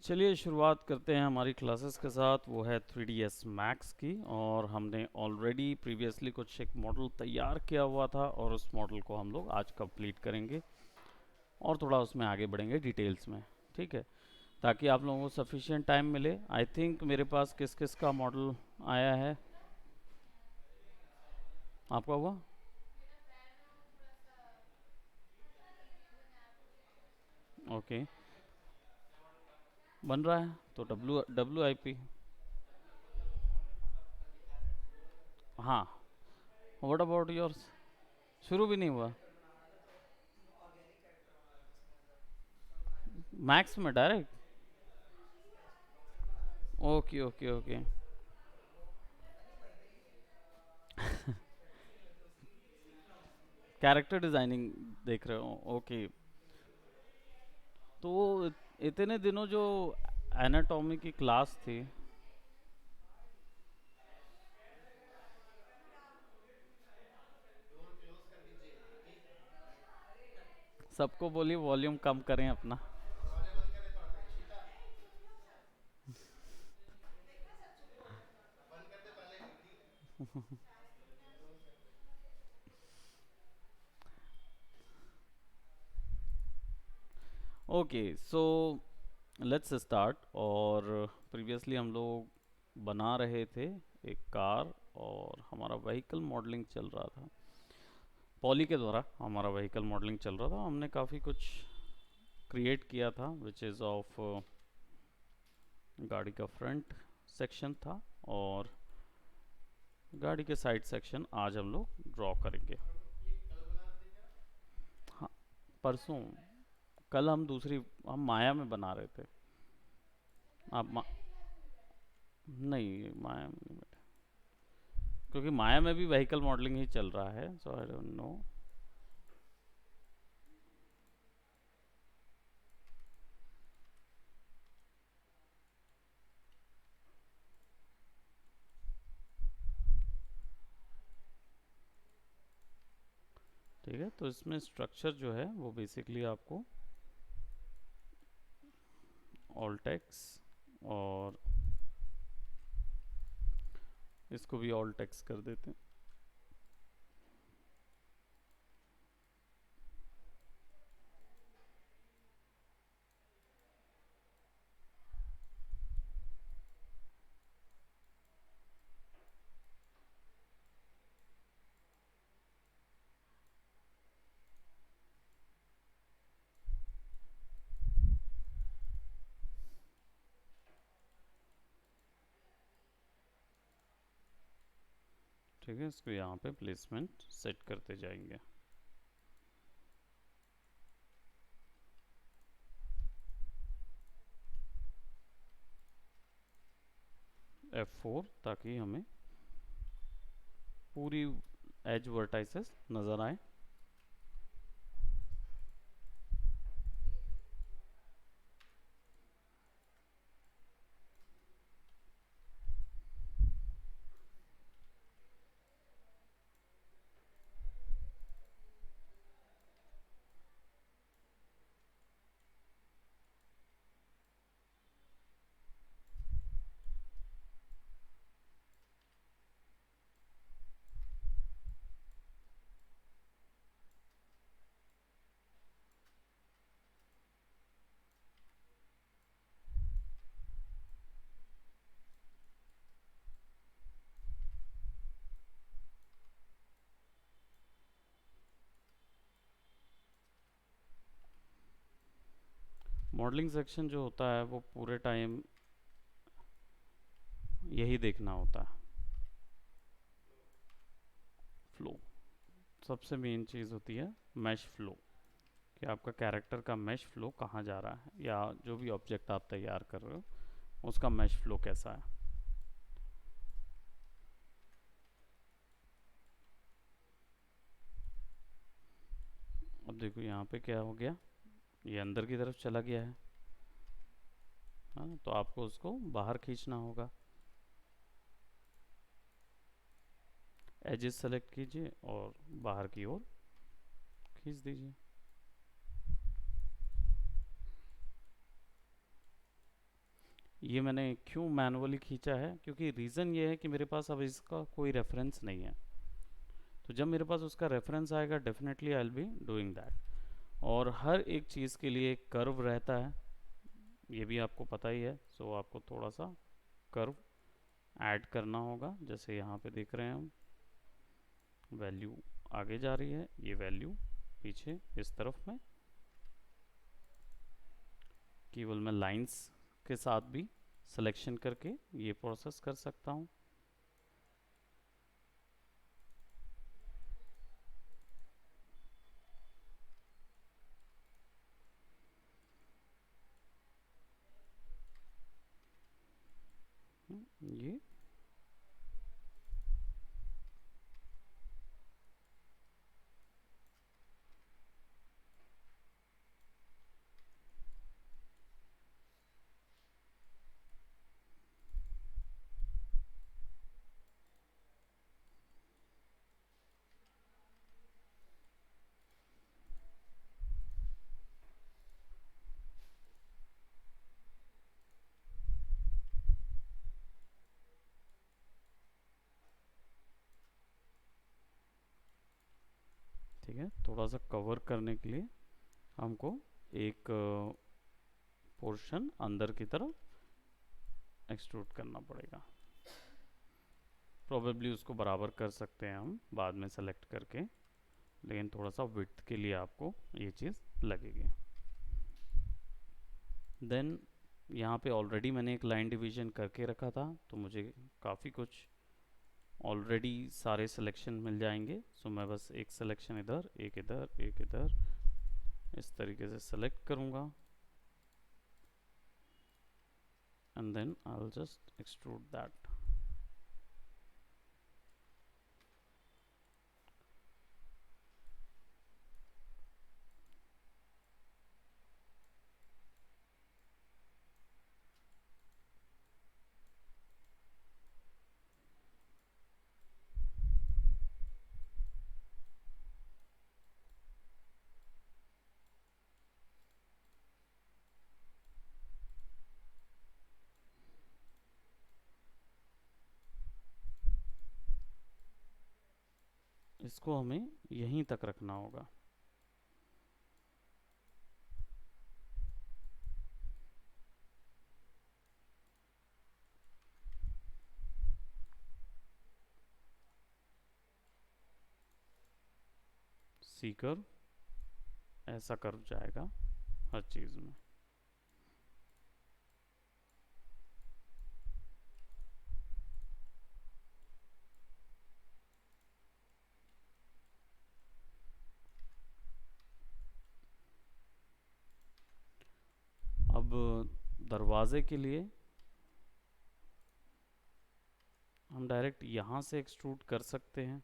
चलिए शुरुआत करते हैं हमारी क्लासेस के साथ। वो है 3ds Max की, और हमने ऑलरेडी प्रीवियसली कुछ एक मॉडल तैयार किया हुआ था और उस मॉडल को हम लोग आज कंप्लीट करेंगे और थोड़ा उसमें आगे बढ़ेंगे डिटेल्स में। ठीक है, ताकि आप लोगों को सफिशिएंट टाइम मिले। आई थिंक मेरे पास किस किस का मॉडल आया है, आपका हुआ? ओके, बन रहा है तो WIP। हाँ, व्हाट अबाउट योर्स? शुरू भी नहीं हुआ? मैक्स में direct? Okay okay okay. Character designing देख रहे हो? ओके। तो इतने दिनों जो एनाटॉमी की क्लास थी, सबको बोलिए वॉल्यूम कम करें अपना। Okay, so let's start. और प्रीवियसली हम लोग बना रहे थे एक कार, और हमारा व्हीकल मॉडलिंग चल रहा था। पॉली के द्वारा हमारा व्हीकल मॉडलिंग चल रहा था। हमने काफ़ी कुछ क्रिएट किया था विच इज़ ऑफ गाड़ी का फ्रंट सेक्शन था, और गाड़ी के साइड सेक्शन आज हम लोग ड्रॉ करेंगे। हाँ, परसों। कल हम माया में बना रहे थे। आप नहीं, माया में नहीं बैठे, क्योंकि माया में भी व्हीकल मॉडलिंग ही चल रहा है, सो आई डोंट नो। ठीक है, तो इसमें स्ट्रक्चर जो है वो बेसिकली आपको ऑल टेक्स, और इसको भी ऑल टेक्स कर देते हैं। ठीक है, इसको यहाँ पे प्लेसमेंट सेट करते जाएंगे। F4, ताकि हमें पूरी एज वर्टाइसेस नज़र आए। मॉडलिंग सेक्शन जो होता है वो पूरे टाइम यही देखना होता है, फ्लो। सबसे मेन चीज़ होती है मैश फ्लो, कि आपका कैरेक्टर का मैश फ्लो कहाँ जा रहा है, या जो भी ऑब्जेक्ट आप तैयार कर रहे हो उसका मैश फ्लो कैसा है। अब देखो यहाँ पे क्या हो गया, ये अंदर की तरफ चला गया है। हाँ, तो आपको उसको बाहर खींचना होगा। एजेस सेलेक्ट कीजिए और बाहर की ओर खींच दीजिए। ये मैंने क्यों मैनुअली खींचा है, क्योंकि रीज़न ये है कि मेरे पास अब इसका कोई रेफरेंस नहीं है। तो जब मेरे पास उसका रेफरेंस आएगा definitely I will be doing that. और हर एक चीज़ के लिए एक कर्व रहता है, ये भी आपको पता ही है। सो आपको थोड़ा सा कर्व ऐड करना होगा। जैसे यहाँ पे देख रहे हैं हम, वैल्यू आगे जा रही है, ये वैल्यू पीछे इस तरफ में। केवल मैं लाइंस के साथ भी सिलेक्शन करके ये प्रोसेस कर सकता हूँ। ये ठीक है। थोड़ा सा कवर करने के लिए हमको एक पोर्शन अंदर की तरफ एक्सट्रूड करना पड़ेगा। प्रोबेबली उसको बराबर कर सकते हैं हम बाद में सेलेक्ट करके, लेकिन थोड़ा सा विड्थ के लिए आपको ये चीज़ लगेगी। देन यहाँ पे ऑलरेडी मैंने एक लाइन डिवीजन करके रखा था, तो मुझे काफ़ी कुछ ऑलरेडी सारे सिलेक्शन मिल जाएंगे। सो मैं बस एक सिलेक्शन इधर, एक इधर, एक इधर, इस तरीके से सेलेक्ट करूँगा and then I'll just extrude that. इसको हमें यहीं तक रखना होगा। सी कर्व, ऐसा कर्व जाएगा हर चीज़ में। अब दरवाजे के लिए हम डायरेक्ट यहाँ से एक्सट्रूड कर सकते हैं।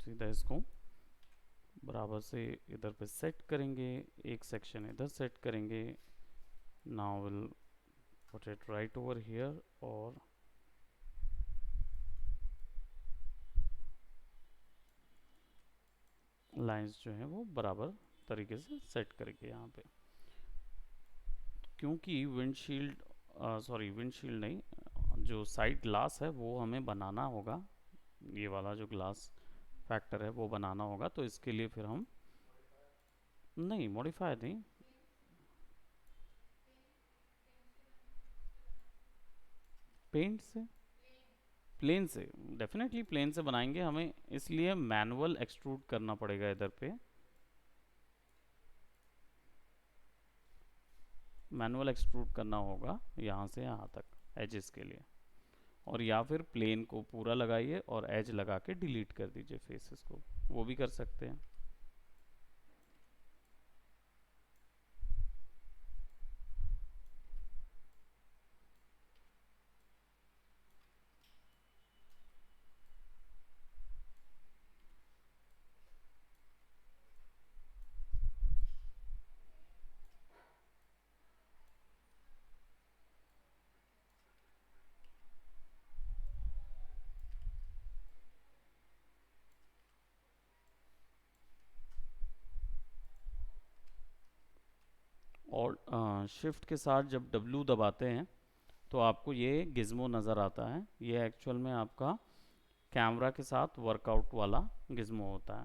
सीधा इसको बराबर से इधर पे सेट करेंगे, एक सेक्शन इधर सेट करेंगे। Now will put it right over here, और लाइंस जो हैं वो बराबर तरीके से सेट करेंगे यहाँ पे। क्योंकि विंडशील्ड, सॉरी विंडशील्ड नहीं, जो साइड ग्लास है वो हमें बनाना होगा, ये वाला जो ग्लास फैक्टर है वो बनाना होगा। तो इसके लिए फिर हम नहीं, मॉडिफाई नहीं, पेंट से, प्लेन से, डेफिनेटली प्लेन से बनाएंगे। हमें इसलिए मैनुअल एक्सट्रूड करना पड़ेगा इधर पे, मैनुअल एक्सट्रूड करना होगा यहाँ से यहाँ तक एजेस के लिए। और या फिर प्लेन को पूरा लगाइए और एज लगा के डिलीट कर दीजिए फेसेस को, वो भी कर सकते हैं। और शिफ्ट के साथ जब W दबाते हैं तो आपको ये गिज़्मो नज़र आता है। ये एक्चुअल में आपका कैमरा के साथ वर्कआउट वाला गिज़्मो होता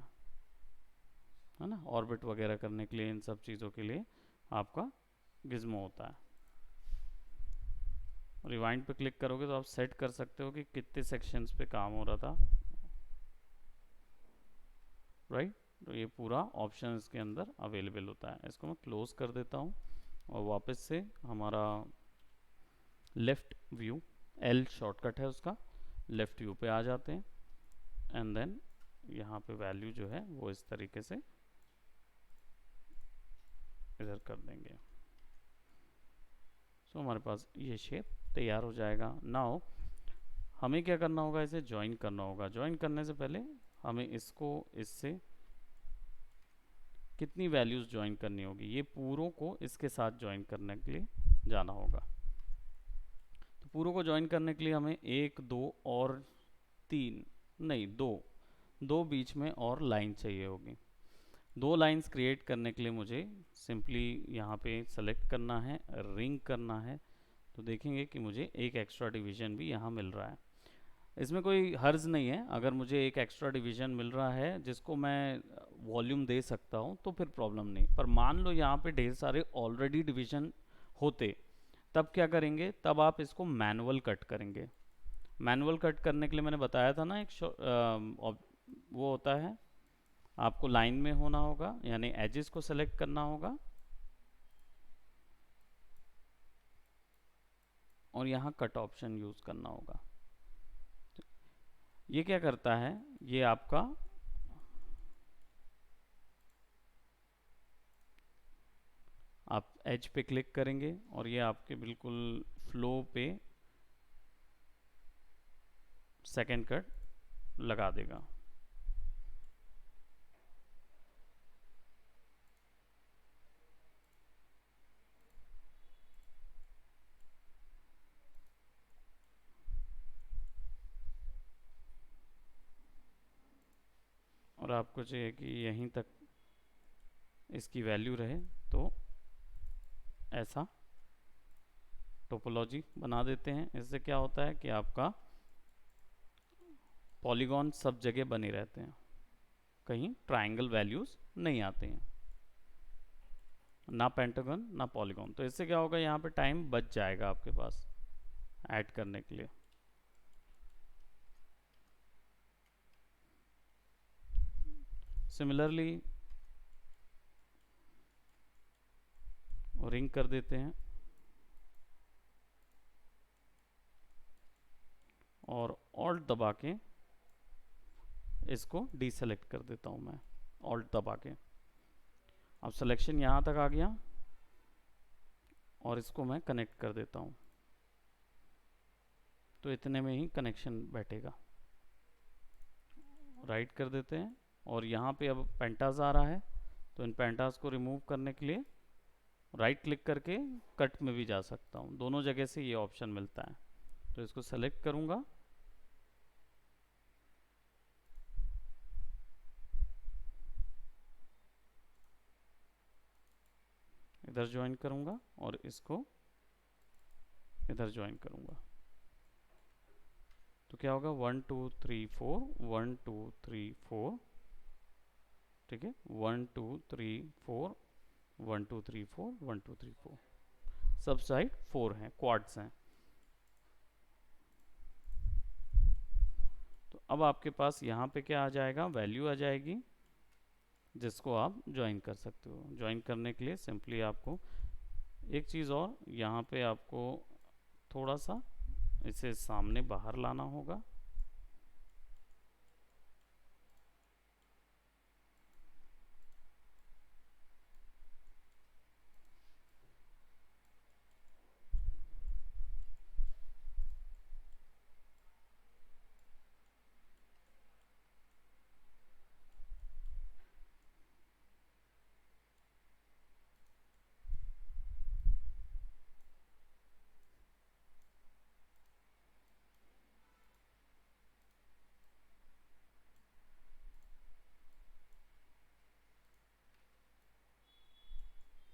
है ना, ऑर्बिट वगैरह करने के लिए, इन सब चीज़ों के लिए आपका गिज़्मो होता है। रिवाइंड पे क्लिक करोगे तो आप सेट कर सकते हो कि कितने सेक्शंस पे काम हो रहा था, राइट। तो ये पूरा ऑप्शन इसके अंदर अवेलेबल होता है। इसको मैं क्लोज कर देता हूँ और वापस से हमारा लेफ़्ट व्यू, L शॉर्टकट है उसका, लेफ़्ट व्यू पे आ जाते हैं एंड देन यहाँ पे वैल्यू जो है वो इस तरीके से इधर कर देंगे। सो हमारे पास ये शेप तैयार हो जाएगा। नाउ हमें क्या करना होगा, इसे ज्वाइन करना होगा। ज्वाइन करने से पहले हमें इसको इससे कितनी वैल्यूज़ ज्वाइन करनी होगी, ये पूरों को इसके साथ ज्वाइन करने के लिए जाना होगा। तो पूरों को ज्वाइन करने के लिए हमें 1 2 और 3 नहीं, दो बीच में और लाइन चाहिए होगी। 2 लाइंस क्रिएट करने के लिए मुझे सिंपली यहाँ पे सेलेक्ट करना है, रिंग करना है। तो देखेंगे कि मुझे एक एक्स्ट्रा डिवीजन भी यहाँ मिल रहा है। इसमें कोई हर्ज नहीं है, अगर मुझे एक एक्स्ट्रा डिवीजन मिल रहा है जिसको मैं वॉल्यूम दे सकता हूँ तो फिर प्रॉब्लम नहीं। पर मान लो यहाँ पे ढेर सारे ऑलरेडी डिवीजन होते, तब क्या करेंगे, तब आप इसको मैनुअल कट करेंगे। मैनुअल कट करने के लिए मैंने बताया था ना, वो होता है, आपको लाइन में होना होगा, यानी एजेस को सेलेक्ट करना होगा और यहाँ कट ऑप्शन यूज करना होगा। ये क्या करता है, ये आपका आप एज पे क्लिक करेंगे और ये आपके बिल्कुल फ्लो पे सेकंड कट लगा देगा। और आपको चाहिए कि यहीं तक इसकी वैल्यू रहे तो ऐसा टोपोलॉजी बना देते हैं। इससे क्या होता है कि आपका पॉलीगॉन सब जगह बने रहते हैं, कहीं ट्रायंगल वैल्यूज नहीं आते हैं, ना पेंटागन ना पॉलीगॉन। तो इससे क्या होगा, यहाँ पे टाइम बच जाएगा आपके पास ऐड करने के लिए। सिमिलरली रिंग कर देते हैं और ऑल्ट दबा के इसको डीसेलेक्ट कर देता हूँ मैं, ऑल्ट दबा के। अब सिलेक्शन यहाँ तक आ गया और इसको मैं कनेक्ट कर देता हूँ, तो इतने में ही कनेक्शन बैठेगा। राइट कर देते हैं और यहाँ पे अब पेंटास आ रहा है, तो इन पेंटास को रिमूव करने के लिए राइट क्लिक करके कट में भी जा सकता हूँ, दोनों जगह से ये ऑप्शन मिलता है। तो इसको सेलेक्ट करूँगा, इधर ज्वाइन करूँगा और इसको इधर ज्वाइन करूँगा। तो क्या होगा, 1 2 3 4 1 2 3 4, ठीक है, 1 2 3 4 1 2 3 4 1 2 3 4, सब साइड 4 हैं, क्वाड्स हैं। तो अब आपके पास यहाँ पे क्या आ जाएगा, वैल्यू आ जाएगी जिसको आप ज्वाइन कर सकते हो। ज्वाइन करने के लिए सिंपली आपको एक चीज़ और, यहाँ पे आपको थोड़ा सा इसे सामने बाहर लाना होगा।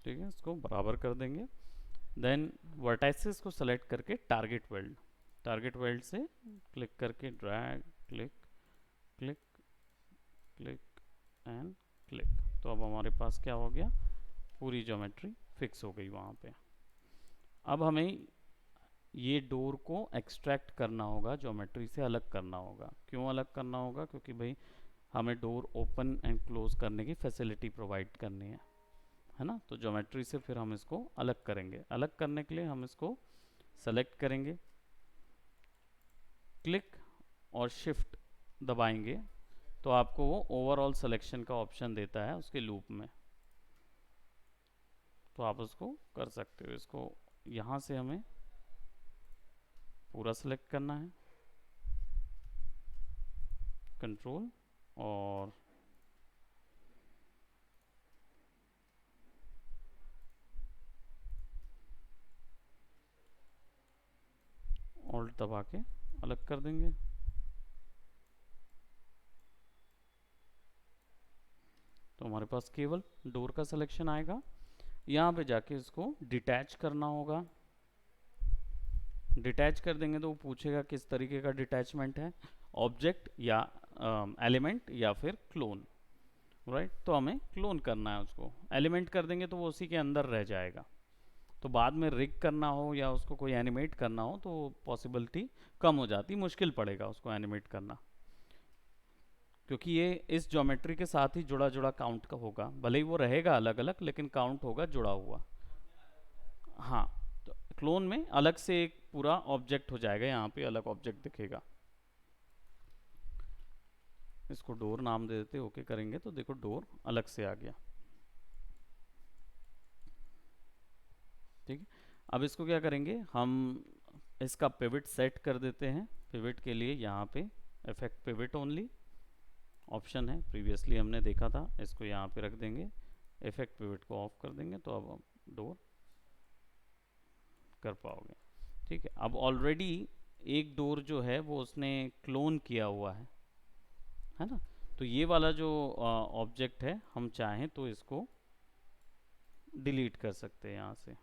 ठीक है, इसको बराबर कर देंगे। देन वर्टाइसेस को सेलेक्ट करके टारगेट वेल्ड से क्लिक करके drag, click click click and click. तो अब हमारे पास क्या हो गया, पूरी ज्योमेट्री फिक्स हो गई वहाँ पे। अब हमें ये डोर को एक्सट्रैक्ट करना होगा, ज्योमेट्री से अलग करना होगा। क्यों अलग करना होगा, क्योंकि भाई हमें डोर ओपन एंड क्लोज करने की फैसिलिटी प्रोवाइड करनी है ना। तो ज्योमेट्री से फिर हम इसको अलग करेंगे। अलग करने के लिए हम इसको सेलेक्ट करेंगे, क्लिक और शिफ्ट दबाएंगे तो आपको वो ओवरऑल सिलेक्शन का ऑप्शन देता है उसके लूप में, तो आप उसको कर सकते हो। इसको यहाँ से हमें पूरा सेलेक्ट करना है, कंट्रोल और ऑल्ट दबा के अलग कर देंगे। तो हमारे पास केवल डोर का सिलेक्शन आएगा। यहाँ पे जाके इसको डिटैच करना होगा। डिटैच कर देंगे तो वो पूछेगा किस तरीके का डिटैचमेंट है, ऑब्जेक्ट या एलिमेंट या फिर क्लोन, राइट। तो हमें क्लोन करना है उसको। एलिमेंट कर देंगे तो वो उसी के अंदर रह जाएगा। तो बाद में रिग करना हो या उसको कोई एनिमेट करना हो तो पॉसिबिलिटी कम हो जाती, मुश्किल पड़ेगा उसको एनिमेट करना, क्योंकि ये इस ज्योमेट्री के साथ ही जुड़ा जुड़ा काउंट का होगा। भले ही वो रहेगा अलग अलग, लेकिन काउंट होगा जुड़ा हुआ। हाँ, तो क्लोन में अलग से एक पूरा ऑब्जेक्ट हो जाएगा, यहाँ पे अलग ऑब्जेक्ट दिखेगा। इसको डोर नाम दे देते, ओके करेंगे तो देखो डोर अलग से आ गया। ठीक है, अब इसको क्या करेंगे हम, इसका पिवट सेट कर देते हैं। पिवट के लिए यहाँ पे इफेक्ट पिवट ओनली ऑप्शन है, प्रीवियसली हमने देखा था। इसको यहाँ पे रख देंगे, इफेक्ट पिवट को ऑफ कर देंगे तो अब डोर कर पाओगे। ठीक है, अब ऑलरेडी एक डोर जो है वो उसने क्लोन किया हुआ है ना। तो ये वाला जो ऑब्जेक्ट है हम चाहें तो इसको डिलीट कर सकते हैं यहाँ से।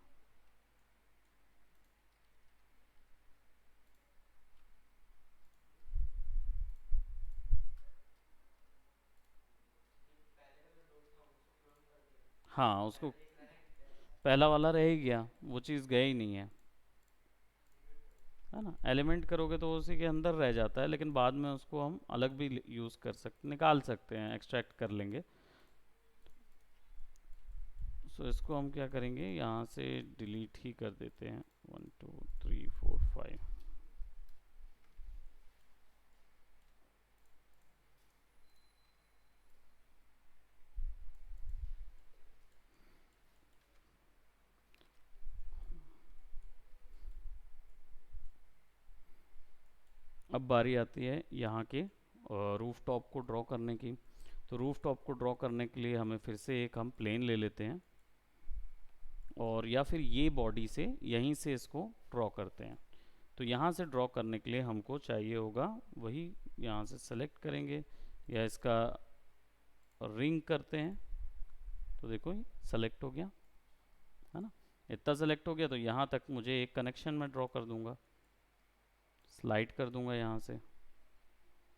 हाँ, उसको पहला वाला रह ही गया, वो चीज़ गया ही नहीं है ना। एलिमेंट करोगे तो उसी के अंदर रह जाता है, लेकिन बाद में उसको हम अलग भी यूज़ कर सकते, निकाल सकते हैं, एक्सट्रैक्ट कर लेंगे। सो इसको हम क्या करेंगे, यहाँ से डिलीट ही कर देते हैं। 1 2 3 4 5। अब बारी आती है यहाँ के रूफ टॉप को ड्रॉ करने की। तो रूफ टॉप को ड्रॉ करने के लिए हमें फिर से एक हम प्लेन ले लेते हैं, और या फिर ये बॉडी से यहीं से इसको ड्रॉ करते हैं। तो यहाँ से ड्रॉ करने के लिए हमको चाहिए होगा वही, यहाँ से सेलेक्ट करेंगे या इसका रिंग करते हैं। तो देखो ये सेलेक्ट हो गया है ना, इतना सेलेक्ट हो गया। तो यहाँ तक मुझे एक कनेक्शन में ड्रॉ कर दूंगा, स्लाइड कर दूंगा यहाँ से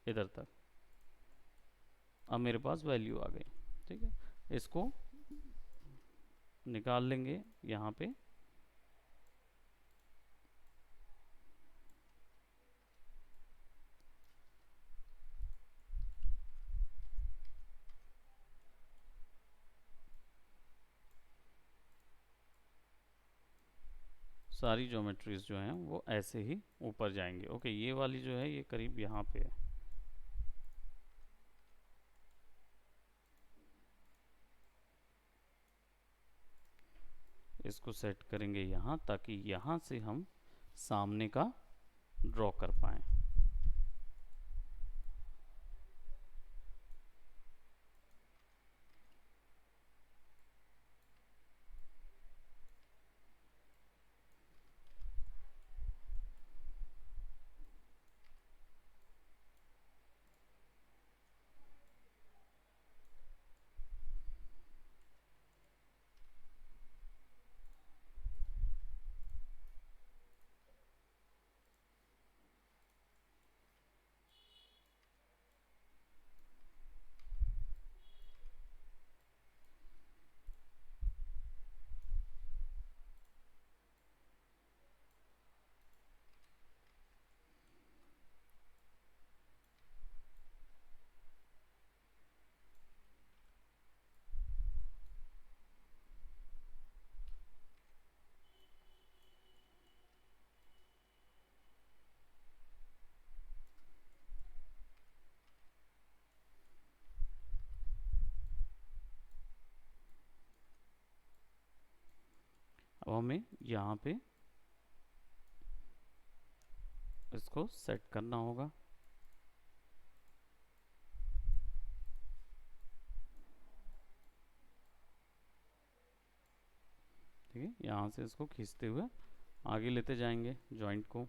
इधर तक। अब मेरे पास वैल्यू आ गई। ठीक है, इसको निकाल लेंगे यहाँ पे। सारी ज्योमेट्रीज जो हैं वो ऐसे ही ऊपर जाएंगे। ओके, ये वाली जो है ये करीब यहाँ पे है। इसको सेट करेंगे यहाँ, ताकि यहाँ से हम सामने का ड्रॉ कर पाएँ। अब हमें यहाँ पे इसको सेट करना होगा। ठीक है, यहाँ से इसको खींचते हुए आगे लेते जाएंगे जॉइंट को।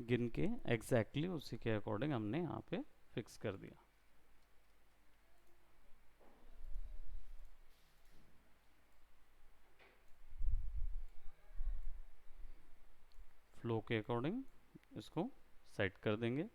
गिन के एग्जैक्टली उसी के अकॉर्डिंग हमने यहाँ पे फिक्स कर दिया। फ्लो के अकॉर्डिंग इसको सेट कर देंगे।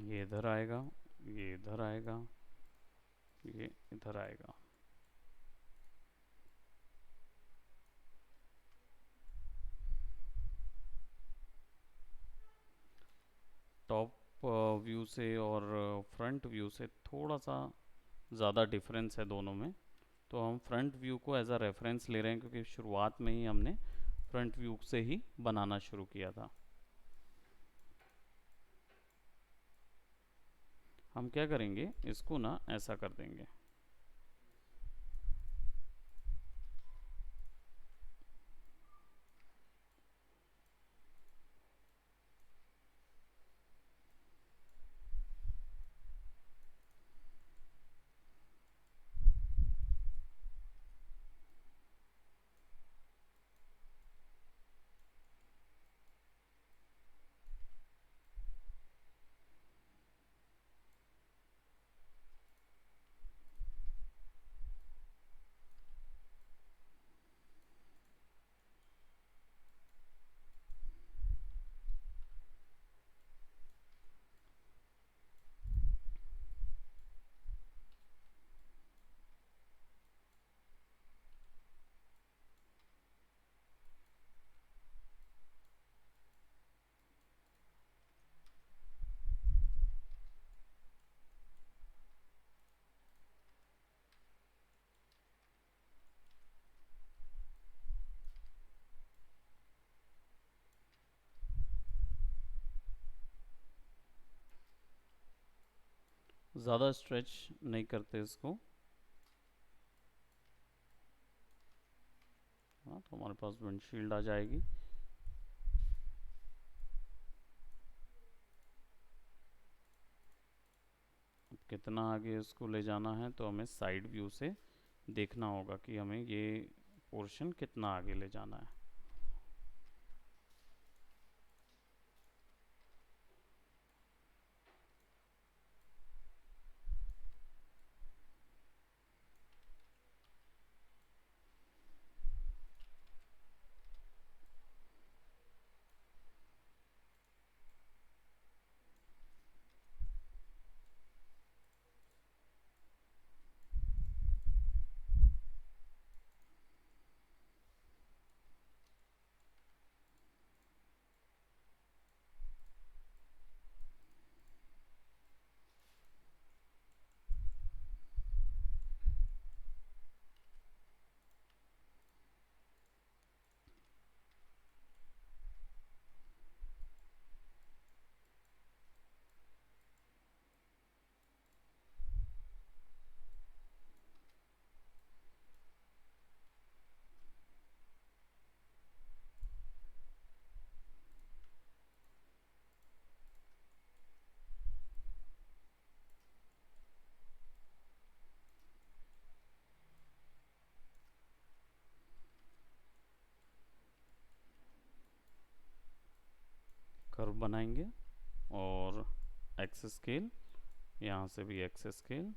ये इधर आएगा, ये इधर आएगा, ये इधर आएगा। टॉप व्यू से और फ्रंट व्यू से थोड़ा सा ज़्यादा डिफरेंस है दोनों में, तो हम फ्रंट व्यू को एज अ रेफरेंस ले रहे हैं क्योंकि शुरुआत में ही हमने फ्रंट व्यू से ही बनाना शुरू किया था। हम क्या करेंगे, इसको ना ऐसा कर देंगे। ज़्यादा स्ट्रेच नहीं करते इसको। हाँ, तो हमारे पास विंडशील्ड आ जाएगी। अब कितना आगे इसको ले जाना है तो हमें साइड व्यू से देखना होगा कि हमें ये पोर्शन कितना आगे ले जाना है। बनाएंगे और एक्स स्केल, यहाँ से भी एक्स स्केल,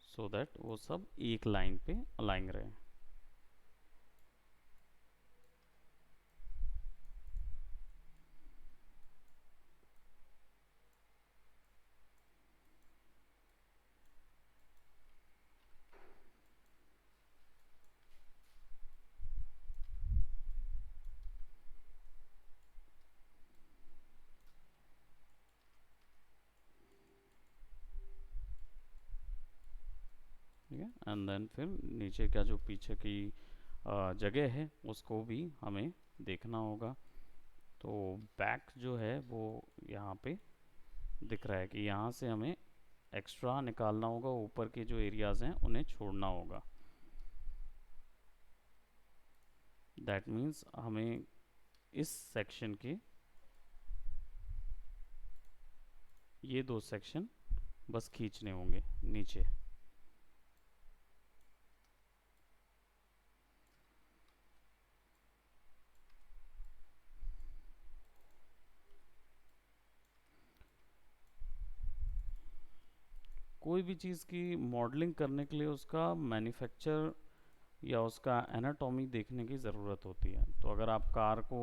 सो दैट वो सब एक लाइन पे अलाइन रहे। ठीक है, एंड देन फिर नीचे का जो पीछे की जगह है उसको भी हमें देखना होगा। तो बैक जो है वो यहाँ पे दिख रहा है कि यहाँ से हमें एक्स्ट्रा निकालना होगा, ऊपर के जो एरियाज हैं उन्हें छोड़ना होगा। दैट मीन्स हमें इस सेक्शन के ये दो सेक्शन बस खींचने होंगे नीचे। कोई भी चीज़ की मॉडलिंग करने के लिए उसका मैन्युफैक्चर या उसका एनाटॉमी देखने की ज़रूरत होती है। तो अगर आप कार को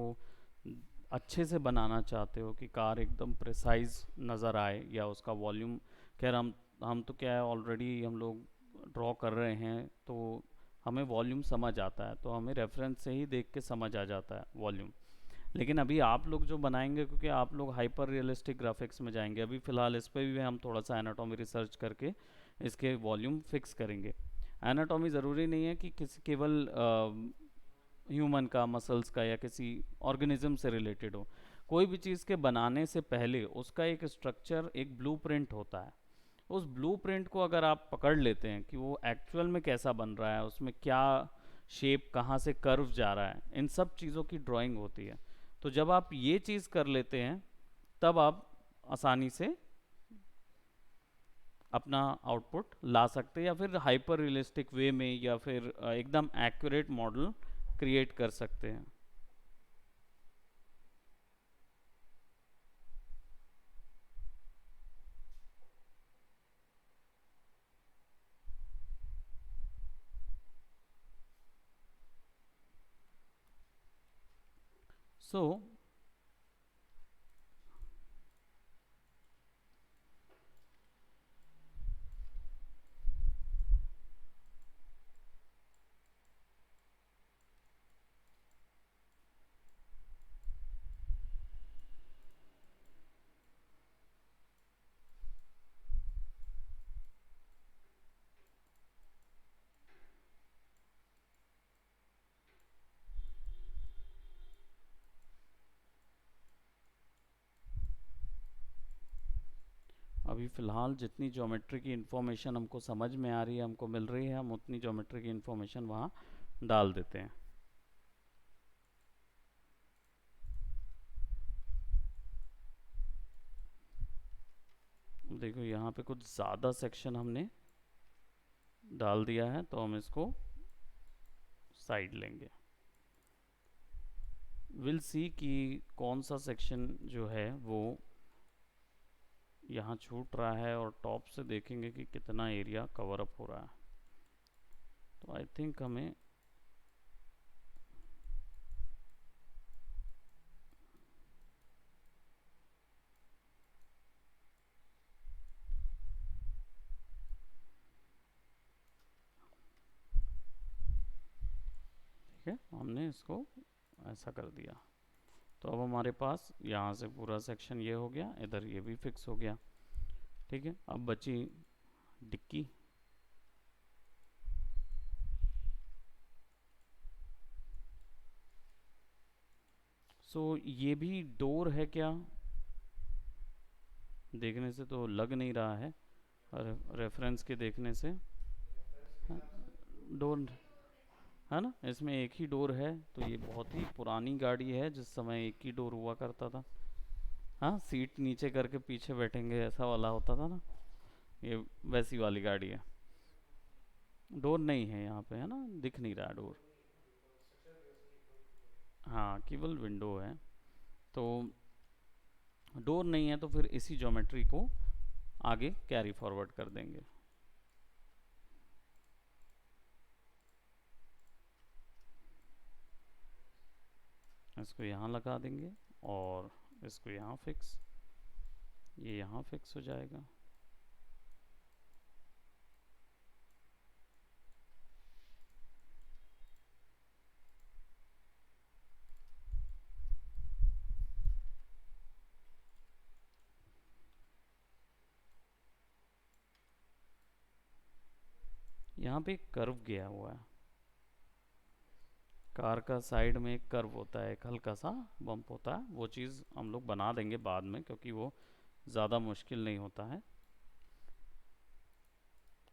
अच्छे से बनाना चाहते हो कि कार एकदम प्रिसाइज नज़र आए या उसका वॉल्यूम, खैर हम तो क्या है ऑलरेडी हम लोग ड्रॉ कर रहे हैं तो हमें वॉल्यूम समझ आता है, तो हमें रेफरेंस से ही देख के समझ आ जाता है वॉल्यूम। लेकिन अभी आप लोग जो बनाएंगे, क्योंकि आप लोग हाइपर रियलिस्टिक ग्राफिक्स में जाएंगे, अभी फ़िलहाल इस पर भी हम थोड़ा सा एनाटॉमी रिसर्च करके इसके वॉल्यूम फिक्स करेंगे। एनाटॉमी ज़रूरी नहीं है कि किसी केवल ह्यूमन का, मसल्स का या किसी ऑर्गेनिज्म से रिलेटेड हो। कोई भी चीज़ के बनाने से पहले उसका एक स्ट्रक्चर, एक ब्लूप्रिंट होता है। उस ब्लूप्रिंट को अगर आप पकड़ लेते हैं कि वो एक्चुअल में कैसा बन रहा है, उसमें क्या शेप, कहाँ से कर्व जा रहा है, इन सब चीज़ों की ड्राइंग होती है। तो जब आप ये चीज़ कर लेते हैं तब आप आसानी से अपना आउटपुट ला सकते हैं या फिर हाइपर रियलिस्टिक वे में या फिर एकदम एक्यूरेट मॉडल क्रिएट कर सकते हैं। सो अभी फ़िलहाल जितनी ज्योमेट्री की इन्फॉर्मेशन हमको समझ में आ रही है, हमको मिल रही है, हम उतनी ज्योमेट्री की इन्फॉर्मेशन वहाँ डाल देते हैं। देखो यहाँ पे कुछ ज़्यादा सेक्शन हमने डाल दिया है, तो हम इसको साइड लेंगे। विल सी कि कौन सा सेक्शन जो है वो यहाँ छूट रहा है, और टॉप से देखेंगे कि कितना एरिया कवर अप हो रहा है। तो आई थिंक हमें ठीक है, हमने इसको ऐसा कर दिया। तो अब हमारे पास यहाँ से पूरा सेक्शन ये हो गया, इधर ये भी फिक्स हो गया। ठीक है, अब बची डिक्की। सो ये भी डोर है क्या? देखने से तो लग नहीं रहा है, रेफरेंस के देखने से। हाँ, डोर है ना, इसमें एक ही डोर है। तो ये बहुत ही पुरानी गाड़ी है जिस समय एक ही डोर हुआ करता था। हाँ, सीट नीचे करके पीछे बैठेंगे ऐसा वाला होता था ना, ये वैसी वाली गाड़ी है। डोर नहीं है यहाँ पे, है ना, दिख नहीं रहा डोर। हाँ, केवल विंडो है। तो डोर नहीं है तो फिर इसी ज्योमेट्री को आगे कैरी फॉरवर्ड कर देंगे। इसको यहाँ लगा देंगे और इसको यहाँ फिक्स, ये यहाँ फिक्स हो जाएगा। यहाँ पे एक कर्व गया हुआ है, कार का साइड में एक कर्व होता है, एक हल्का सा बम्प होता है, वो चीज़ हम लोग बना देंगे बाद में, क्योंकि वो ज़्यादा मुश्किल नहीं होता है।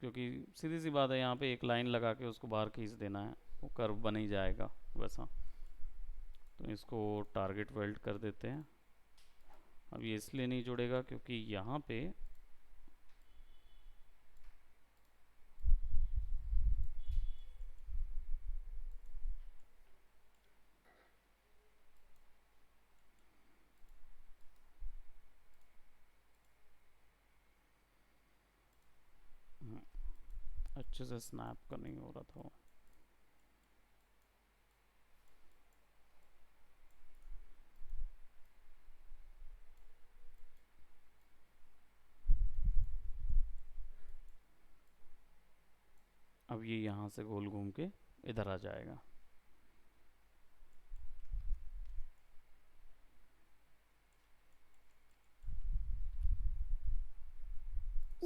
क्योंकि सीधी सी बात है, यहाँ पे एक लाइन लगा के उसको बाहर खींच देना है, वो कर्व बन ही जाएगा वैसा। तो इसको टारगेट वेल्ड कर देते हैं। अब ये इसलिए नहीं जुड़ेगा क्योंकि यहाँ पे अच्छे से स्नैप का नहीं हो रहा था। अब ये यहाँ से गोल घूम के इधर आ जाएगा।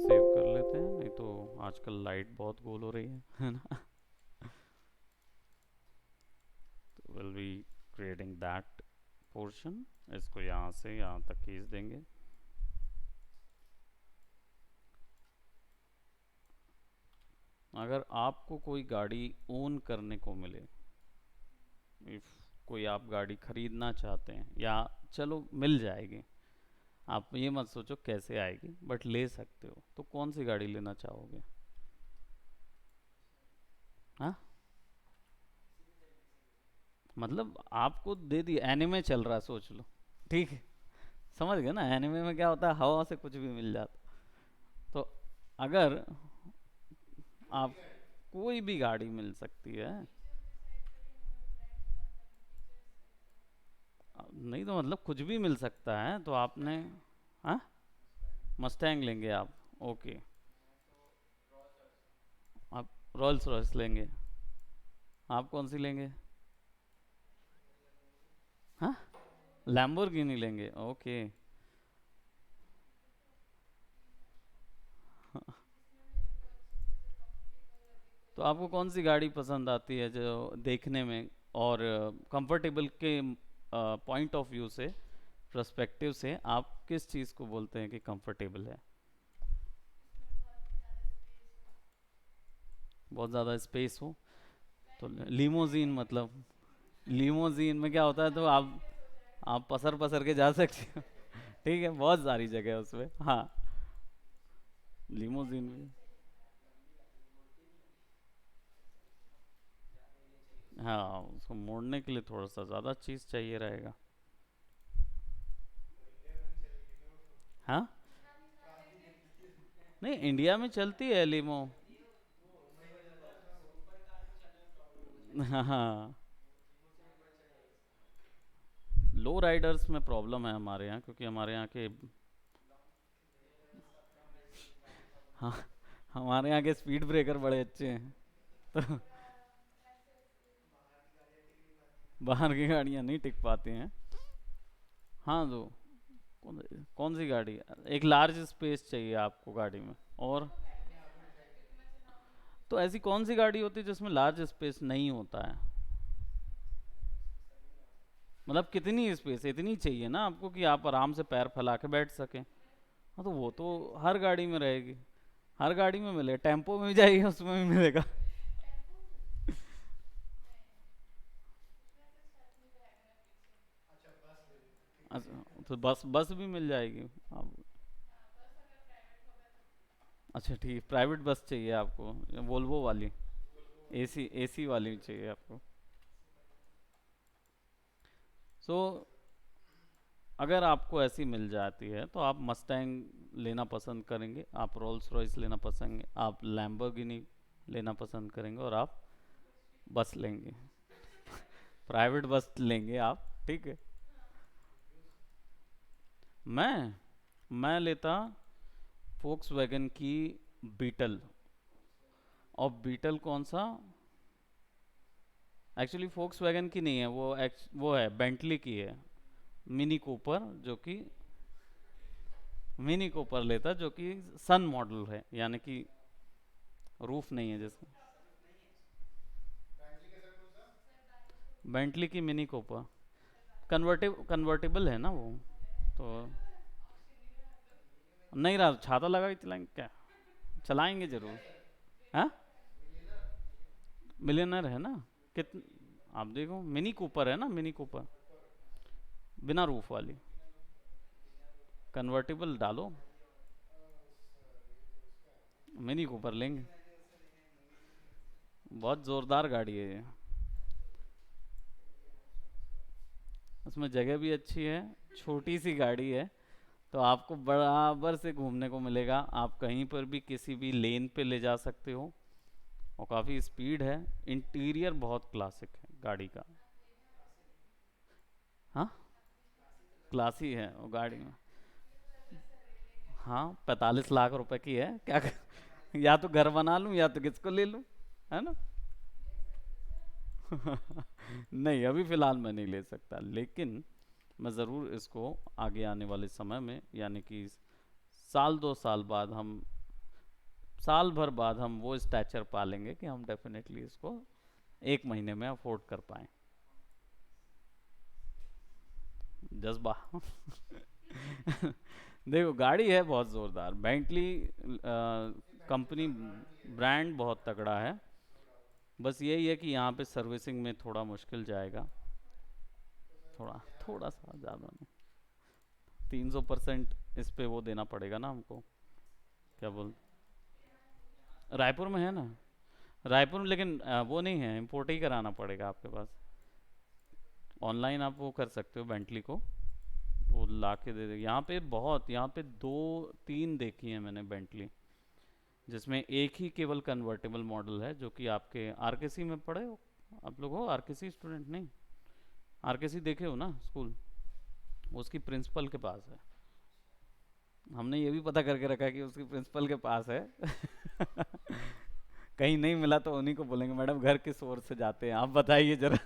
सेव कर लेते हैं, नहीं तो आजकल लाइट बहुत गोल हो रही है ना। तो will be creating that portion. इसको यहाँ से यहाँ तक खींच देंगे। अगर आपको कोई गाड़ी ओन करने को मिले, इफ कोई आप गाड़ी खरीदना चाहते हैं, या चलो मिल जाएगी, आप ये मत सोचो कैसे आएगी, बट ले सकते हो, तो कौन सी गाड़ी लेना चाहोगे? हाँ, मतलब आपको दे दी, एनिमे चल रहा है सोच लो, ठीक है, समझ गए ना, एनिमे में क्या होता है, हवा से कुछ भी मिल जाता। तो अगर आप, कोई भी गाड़ी मिल सकती है। नहीं तो मतलब कुछ भी मिल सकता है, तो आपने, हाँ, मस्टैंग लेंगे आप, ओके। आप रॉल्स रॉयस लेंगे, आप कौन सी लेंगे? हाँ, लैम्बोर्गिनी लेंगे, ओके। तो आपको कौन सी गाड़ी पसंद आती है जो देखने में और कंफर्टेबल के पॉइंट ऑफ व्यू से, पर्सपेक्टिव से, आप किस चीज़ को बोलते हैं कि कंफर्टेबल है? बहुत ज़्यादा स्पेस हो तो लीमोजीन, मतलब लीमोजीन में क्या होता है, तो आप पसर पसर के जा सकते हो। ठीक है, बहुत सारी जगह है उसमें, हाँ। लीमोजीन में, हाँ, उसको मोड़ने के लिए थोड़ा सा ज़्यादा चीज़ चाहिए रहेगा। हाँ, नहीं, इंडिया में चलती है लीमो। हाँ हाँ, लो राइडर्स में प्रॉब्लम है हमारे यहाँ, क्योंकि हमारे यहाँ के, हाँ, हमारे यहाँ के स्पीड ब्रेकर बड़े अच्छे हैं। तो बाहर की गाड़ियाँ नहीं टिक पाती हैं। हाँ, तो कौन कौन सी गाड़ी? एक लार्ज स्पेस चाहिए आपको गाड़ी में, और तो ऐसी कौन सी गाड़ी होती है जिसमें लार्ज स्पेस नहीं होता है? मतलब कितनी स्पेस, इतनी चाहिए ना आपको कि आप आराम से पैर फैला के बैठ सकें। हाँ, तो वो तो हर गाड़ी में रहेगी, हर गाड़ी में मिले, टेम्पो में भी जाइए उसमें भी मिलेगा। अच्छा, तो बस बस भी मिल जाएगी आप। अच्छा ठीक, प्राइवेट बस चाहिए आपको, वोल्वो वाली, एसी एसी वाली चाहिए आपको। सो अगर आपको ऐसी मिल जाती है तो आप मस्टैंग लेना पसंद करेंगे, आप रोल्स रॉयस लेना पसंद, आप लैम्बोर्गिनी लेना पसंद करेंगे, और आप बस लेंगे, प्राइवेट बस लेंगे आप, ठीक है। मैं लेता फोक्स वैगन की बीटल। और बीटल कौन सा, एक्चुअली फोक्स वैगन की नहीं है वो, वो है बेंटली की है, मिनी कूपर, जो कि मिनी कूपर लेता जो कि सन मॉडल है, यानी कि रूफ नहीं है जैसे। बेंटली की मिनी कूपर कन्वर्टेबल है ना वो, तो नहीं रहा, छाता लगा के चलाएंगे क्या, चलाएंगे जरूर। हाँ, मिलियनर है ना, कित आप देखो मिनी कूपर है ना, मिनी कूपर बिना रूफ वाली, कन्वर्टेबल डालो, मिनी कूपर लेंगे, बहुत जोरदार गाड़ी है ये, उसमें जगह भी अच्छी है, छोटी सी गाड़ी है, तो आपको बराबर से घूमने को मिलेगा, आप कहीं पर भी किसी भी लेन पे ले जा सकते हो, और काफ़ी स्पीड है, इंटीरियर बहुत क्लासिक है गाड़ी का। हाँ, क्लासी है वो गाड़ी में। हाँ, 45 लाख रुपए की है, या तो घर बना लूँ या तो किसको ले लूँ, है ना। नहीं, अभी फ़िलहाल मैं नहीं ले सकता, लेकिन मैं ज़रूर इसको आगे आने वाले समय में, यानी कि साल 2 साल बाद, हम साल भर बाद हम वो स्टैचर पा लेंगे कि हम डेफिनेटली इसको 1 महीने में अफोर्ड कर पाए। जज्बा। देखो गाड़ी है बहुत ज़ोरदार, बेंटली कंपनी, ब्रांड बहुत तगड़ा है, बस यही है कि यहाँ पे सर्विसिंग में थोड़ा मुश्किल जाएगा, थोड़ा थोड़ा सा ज़्यादा नहीं, 300% इस पे वो देना पड़ेगा ना हमको, क्या बोल, रायपुर में है ना, रायपुर में, लेकिन वो नहीं है, इम्पोर्ट ही कराना पड़ेगा आपके पास, ऑनलाइन आप वो कर सकते हो बेंटली को, वो ला के दे दे, यहाँ पे बहुत, यहाँ पे 2-3 देखी है मैंने बेंटली, जिसमें एक ही केवल कन्वर्टेबल मॉडल है, जो कि आपके आरकेसी में पढ़े हो, आप लोग हो आरकेसी स्टूडेंट, नहीं, आरकेसी देखे हो ना स्कूल, उसकी प्रिंसिपल के पास है, हमने ये भी पता करके रखा है कि उसकी प्रिंसिपल के पास है। कहीं नहीं मिला तो उन्हीं को बोलेंगे, मैडम घर किस ओर से जाते हैं आप बताइए जरा,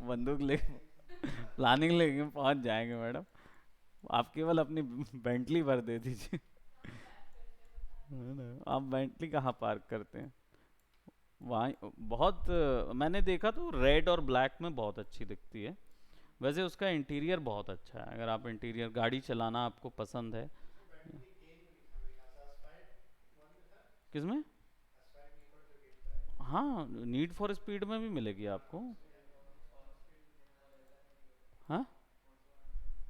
बंदूक ले प्लानिंग लेके पहुंच जाएंगे मैडम, आप केवल अपनी बेंटली भर दे दीजिए। है ना, आप बेंटली कहाँ पार्क करते हैं, वहाँ बहुत मैंने देखा तो रेड और ब्लैक में बहुत अच्छी दिखती है, वैसे उसका इंटीरियर बहुत अच्छा है, अगर आप इंटीरियर गाड़ी चलाना आपको पसंद है। किसमें, हाँ, नीड फॉर स्पीड में भी मिलेगी आपको। हाँ,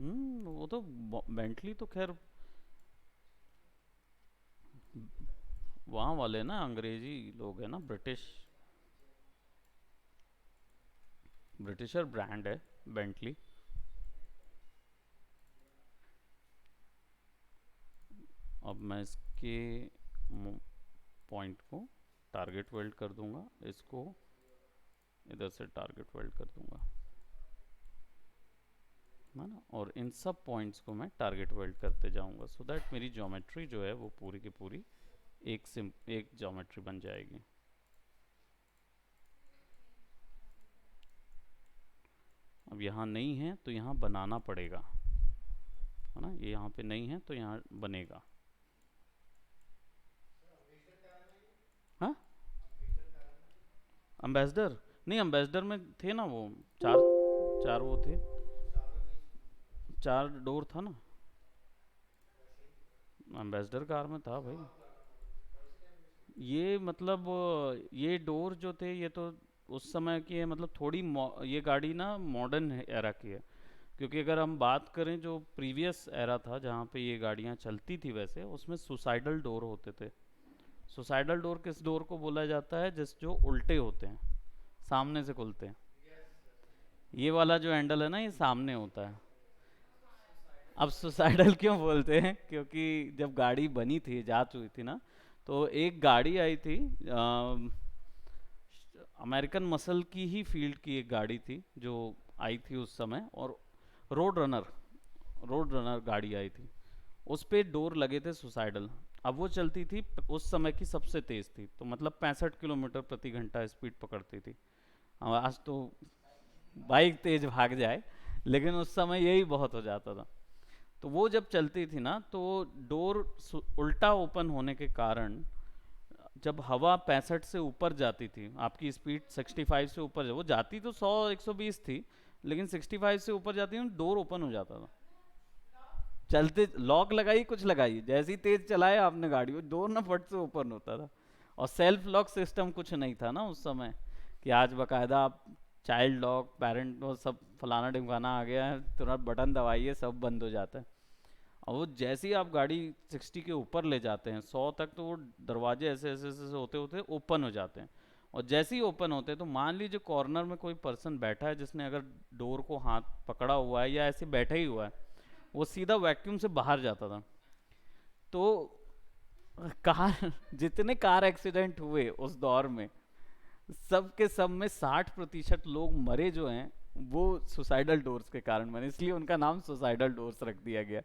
वो तो बेंटली तो खैर वहाँ वाले ना अंग्रेजी लोग हैं ना, ब्रिटिशर ब्रांड है बेंटली। अब मैं इसके पॉइंट को टारगेट वेल्ड कर दूंगा, इसको इधर से टारगेट वेल्ड कर दूंगा, है ना, और इन सब पॉइंट्स को मैं टारगेट वेल्ड करते जाऊंगा, सो दैट मेरी ज्योमेट्री जो है वो पूरी की पूरी एक ज्योमेट्री बन जाएगी। अब यहाँ नहीं है तो यहाँ बनाना पड़ेगा, है ना, ये यहाँ पे नहीं है तो यहाँ बनेगा। हाँ, अम्बेसडर, नहीं अम्बेसडर में थे ना वो, चार चार वो थे, 4 डोर था ना, एम्बेसडर कार में था भाई। ये मतलब ये डोर जो थे ये तो उस समय की है, मतलब थोड़ी ये गाड़ी ना मॉडर्न एरा की है, क्योंकि अगर हम बात करें जो प्रीवियस एरा था जहाँ पे ये गाड़ियाँ चलती थी, वैसे उसमें सुसाइडल डोर होते थे। सुसाइडल डोर किस डोर को बोला जाता है, जिस जो उल्टे होते हैं, सामने से खुलते हैं, ये वाला जो हैंडल है ना ये सामने होता है, अब सुसाइडल क्यों बोलते हैं, क्योंकि जब गाड़ी बनी थी, जांच हुई थी ना, तो एक गाड़ी आई थी, अमेरिकन मसल की ही फील्ड की एक गाड़ी थी जो आई थी उस समय, और रोड रनर रोड रनर गाड़ी आई थी। उस पे डोर लगे थे सुसाइडल। अब वो चलती थी, उस समय की सबसे तेज थी, तो मतलब 65 किलोमीटर प्रति घंटा स्पीड पकड़ती थी। आज तो बाइक तेज भाग जाए, लेकिन उस समय यही बहुत हो जाता था। तो वो जब चलती थी ना, तो डोर उल्टा ओपन होने के कारण जब हवा 65 से ऊपर जाती थी, आपकी स्पीड 65 से ऊपर, वो जाती तो 100 120 थी, लेकिन 65 से ऊपर जाती है, डोर ओपन हो जाता था। चलते लॉक लगाई, कुछ लगाई, जैसी तेज चलाया आपने गाड़ी, वो डोर ना फट से ओपन होता था। और सेल्फ लॉक सिस्टम कुछ नहीं था ना उस समय, कि आज बकायदा आप चाइल्ड लॉक, पेरेंट, वो सब फलाना ढिमकाना आ गया है, तुरंत बटन दबाइए सब बंद हो जाता है। और वो जैसे ही आप गाड़ी 60 के ऊपर ले जाते हैं, 100 तक, तो वो दरवाजे ऐसे ऐसे ऐसे होते होते ओपन हो जाते हैं। और जैसे ही ओपन होते हैं, तो मान लीजिए कॉर्नर में कोई पर्सन बैठा है जिसने अगर डोर को हाथ पकड़ा हुआ है या ऐसे बैठा ही हुआ है, वो सीधा वैक्यूम से बाहर जाता था। तो कार जितने कार एक्सीडेंट हुए उस दौर में, सब के सब में 60% लोग मरे जो हैं, वो सुसाइडल डोर्स के कारण मरे, इसलिए उनका नाम सुसाइडल डोर्स रख दिया गया।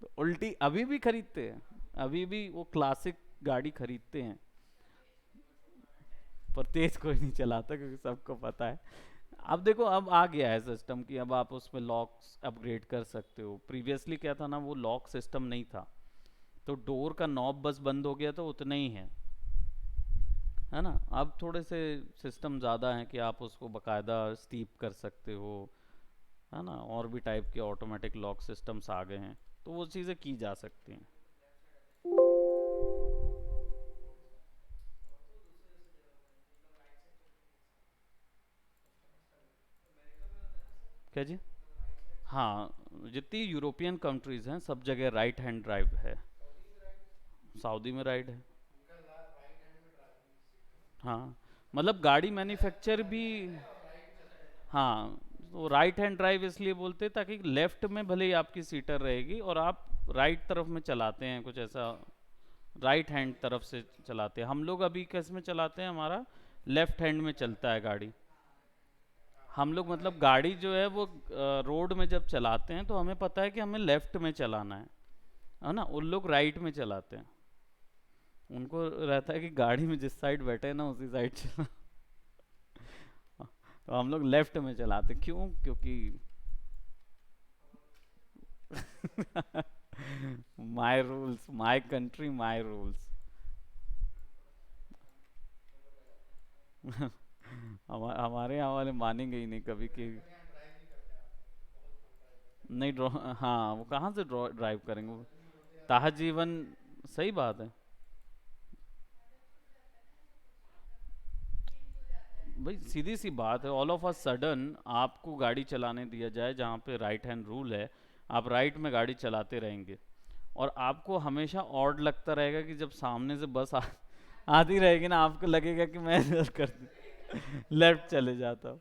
तो उल्टी अभी भी खरीदते हैं, अभी भी वो क्लासिक गाड़ी खरीदते हैं, पर तेज कोई नहीं चलाता क्योंकि सबको पता है। अब देखो, अब आ गया है सिस्टम कि अब आप उसमें लॉक्स अपग्रेड कर सकते हो। प्रीवियसली क्या था ना, वो लॉक सिस्टम नहीं था, तो डोर का नॉब बस बंद हो गया तो उतना ही है ना। अब थोड़े से सिस्टम ज़्यादा हैं कि आप उसको बकायदा स्टीप कर सकते हो, है ना, और भी टाइप के ऑटोमेटिक लॉक सिस्टम्स आ गए हैं, तो वो चीज़ें की जा सकती हैं। क्या जी? हाँ, जितनी यूरोपियन कंट्रीज हैं सब जगह राइट हैंड ड्राइव है। सऊदी में राइट है। हाँ, मतलब गाड़ी मैन्युफैक्चर भी। हाँ, तो राइट हैंड ड्राइव इसलिए बोलते हैं ताकि लेफ्ट में भले ही आपकी सीटर रहेगी और आप राइट तरफ में चलाते हैं, कुछ ऐसा। राइट हैंड तरफ से चलाते हैं हम लोग, अभी किस में चलाते हैं, हमारा लेफ्ट हैंड में चलता है गाड़ी। हम लोग मतलब गाड़ी जो है वो रोड में जब चलाते हैं तो हमें पता है कि हमें लेफ्ट में चलाना है ना। उन लोग राइट में चलाते हैं, उनको रहता है कि गाड़ी में जिस साइड बैठे हैं ना उसी साइड चला। तो हम लोग लेफ्ट में चलाते हैं। क्यों? क्योंकि my rules, my country, my rules. हमारे यहाँ वाले मानेंगे ही नहीं कभी कि नहीं ड्रॉ। हाँ, वो कहाँ से ड्राइव करेंगे वो, ताहा जीवन। सही बात है भाई, सीधी सी बात है, ऑल ऑफ अ सडन आपको गाड़ी चलाने दिया जाए जहाँ पे राइट हैंड रूल है, आप राइट में गाड़ी चलाते रहेंगे, और आपको हमेशा ऑड लगता रहेगा कि जब सामने से बस आती रहेगी ना, आपको लगेगा कि मैं इधर कर लेफ्ट चले जाता हूँ।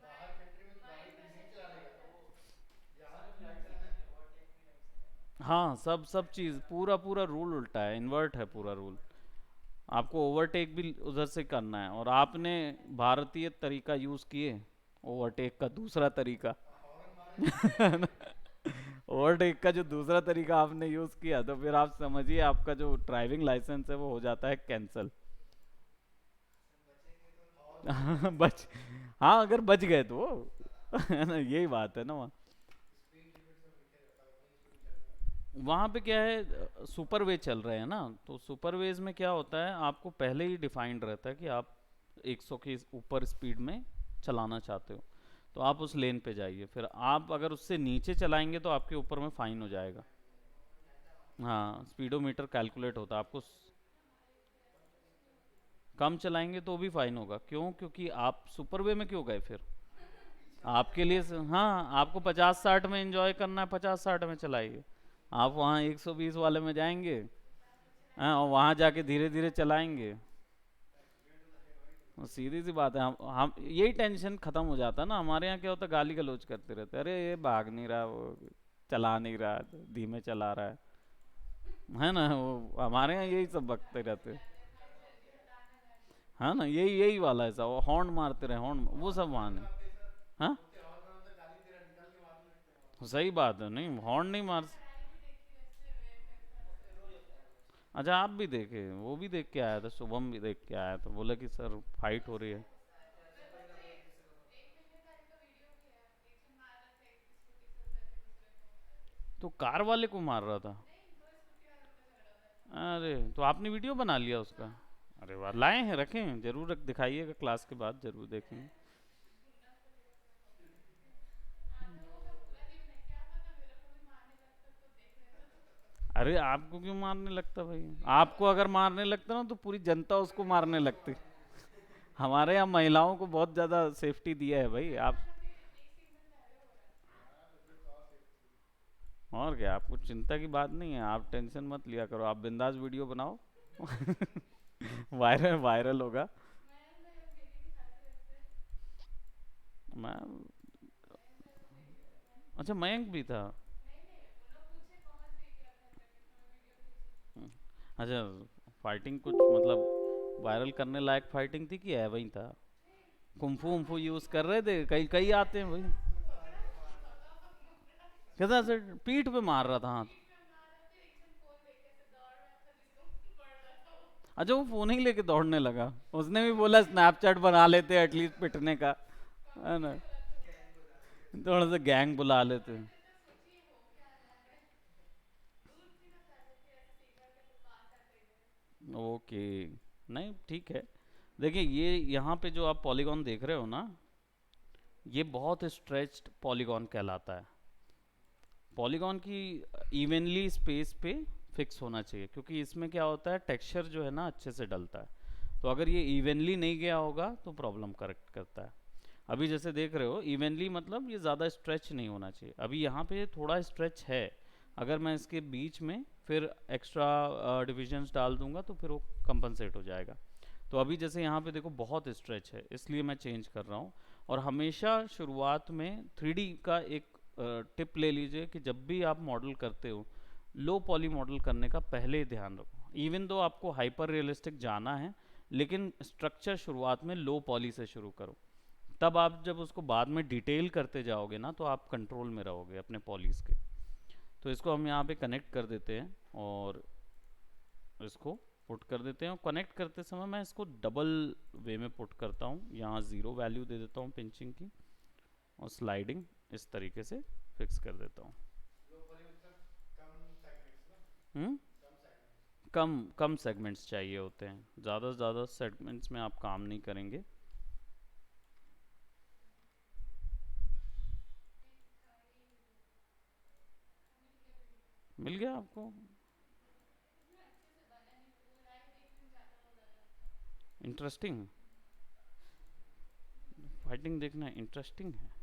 हाँ, सब सब चीज़, पूरा पूरा रूल उल्टा है, इन्वर्ट है पूरा रूल। आपको ओवरटेक भी उधर से करना है, और आपने भारतीय तरीका यूज़ किए ओवरटेक का दूसरा तरीका। ओवरटेक का जो दूसरा तरीका आपने यूज़ किया, तो फिर आप समझिए आपका जो ड्राइविंग लाइसेंस है वो हो जाता है कैंसिल। बच हाँ, अगर बच गए तो है ना, यही बात है ना। वहाँ पे क्या है, सुपरवे चल रहे हैं ना, तो सुपरवेज में क्या होता है, आपको पहले ही डिफाइंड रहता है कि आप 100 के ऊपर स्पीड में चलाना चाहते हो, तो आप उस लेन पे जाइए। फिर आप अगर उससे नीचे चलाएंगे तो आपके ऊपर में फाइन हो जाएगा। हाँ, स्पीडोमीटर कैलकुलेट होता है आपको। कम चलाएंगे तो भी फाइन होगा। क्यों? क्योंकि आप सुपरवे में क्यों गए फिर? आपके लिए हाँ, आपको 50-60 में एंजॉय करना है, 50-60 में चलाइए। आप वहाँ 120 वाले में जाएंगे, हाँ, और वहाँ जाके धीरे धीरे चलाएंगे। और सीधी सी बात है, हम यही टेंशन खत्म हो जाता है ना। हमारे यहाँ क्या होता है, गाली गलौज करते रहते हैं, अरे ये भाग नहीं रहा वो, चला नहीं रहा है, धीमे चला रहा है ना। वो हमारे यहाँ यही सब बकते रहते हैं। हाँ ना, यही यही वाला ऐसा, वो हॉर्न मारते रहे, हॉर्न, वो सब वहाँ नहीं। हाँ, सही बात है, नहीं हॉर्न नहीं मार। अच्छा, आप भी देखे, वो भी देख के आया था, शुभम भी देख के आया था, बोला कि सर फाइट हो रही है। तो कार वाले को मार रहा था? अरे, तो आपने वीडियो बना लिया उसका? अरे वाह, लाए हैं, रखे हैं, जरूर रख, दिखाइएगा क्लास के बाद, जरूर देखेंगे। अरे आपको क्यों मारने लगता भाई? आपको अगर मारने लगता ना तो पूरी जनता उसको मारने लगती। हमारे यहाँ महिलाओं को बहुत ज्यादा सेफ्टी दिया है भाई आप। और क्या, आपको चिंता की बात नहीं है, आप टेंशन मत लिया करो, आप बिंदास वीडियो बनाओ। वायरल वायरल होगा। मैं, अच्छा मयंक भी था? अच्छा, फाइटिंग कुछ मतलब वायरल करने लायक फाइटिंग थी कि है वही था? कुंफू उम्फू यूज कर रहे थे, कई कई आते हैं भाई। कैसा से पीठ पे मार रहा था हाथ? अच्छा, वो फोन ही लेके दौड़ने लगा। उसने भी बोला स्नैपचैट बना लेते एटलीस्ट पिटने का, है ना, थोड़ा सा गैंग बुला लेते। ओके, नहीं ठीक है। देखिए, ये यहाँ पे जो आप पॉलीगॉन देख रहे हो ना, ये बहुत स्ट्रेच्ड पॉलीगॉन कहलाता है। पॉलीगॉन की इवनली स्पेस पे फिक्स होना चाहिए, क्योंकि इसमें क्या होता है, टेक्सचर जो है ना अच्छे से डलता है। तो अगर ये इवनली नहीं गया होगा तो प्रॉब्लम करेक्ट करता है। अभी जैसे देख रहे हो, इवनली मतलब ये ज़्यादा स्ट्रेच नहीं होना चाहिए, अभी यहाँ पे थोड़ा स्ट्रेच है। अगर मैं इसके बीच में फिर एक्स्ट्रा डिविजन्स डाल दूंगा तो फिर वो कंपनसेट हो जाएगा। तो अभी जैसे यहाँ पे देखो बहुत स्ट्रेच है, इसलिए मैं चेंज कर रहा हूँ। और हमेशा शुरुआत में 3D का एक टिप ले लीजिए कि जब भी आप मॉडल करते हो, लो पॉली मॉडल करने का पहले ही ध्यान रखो। इवन दो आपको हाइपर रियलिस्टिक जाना है, लेकिन स्ट्रक्चर शुरुआत में लो पॉली से शुरू करो। तब आप जब उसको बाद में डिटेल करते जाओगे ना, तो आप कंट्रोल में रहोगे अपने पॉलीज के। तो इसको हम यहाँ पे कनेक्ट कर देते हैं और इसको पुट कर देते हैं। और कनेक्ट करते समय मैं इसको डबल वे में पुट करता हूँ, यहाँ ज़ीरो वैल्यू दे देता हूँ पिंचिंग की, और स्लाइडिंग इस तरीके से फिक्स कर देता हूँ। हम्म, कम कम सेगमेंट्स चाहिए होते हैं, ज़्यादा से ज़्यादा सेगमेंट्स में आप काम नहीं करेंगे। मिल गया आपको? इंटरेस्टिंग, फाइटिंग देखना इंटरेस्टिंग है।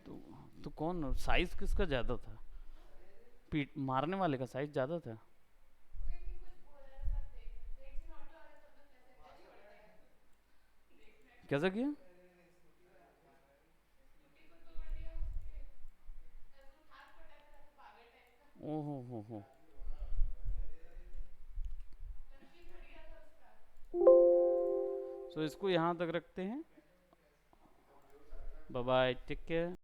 तो तो कौन, साइज किसका ज़्यादा था? पीट मारने वाले का साइज ज़्यादा था? कैसा किया? ओहो हो। सो इसको यहाँ तक रखते हैं। Bye bye, take care.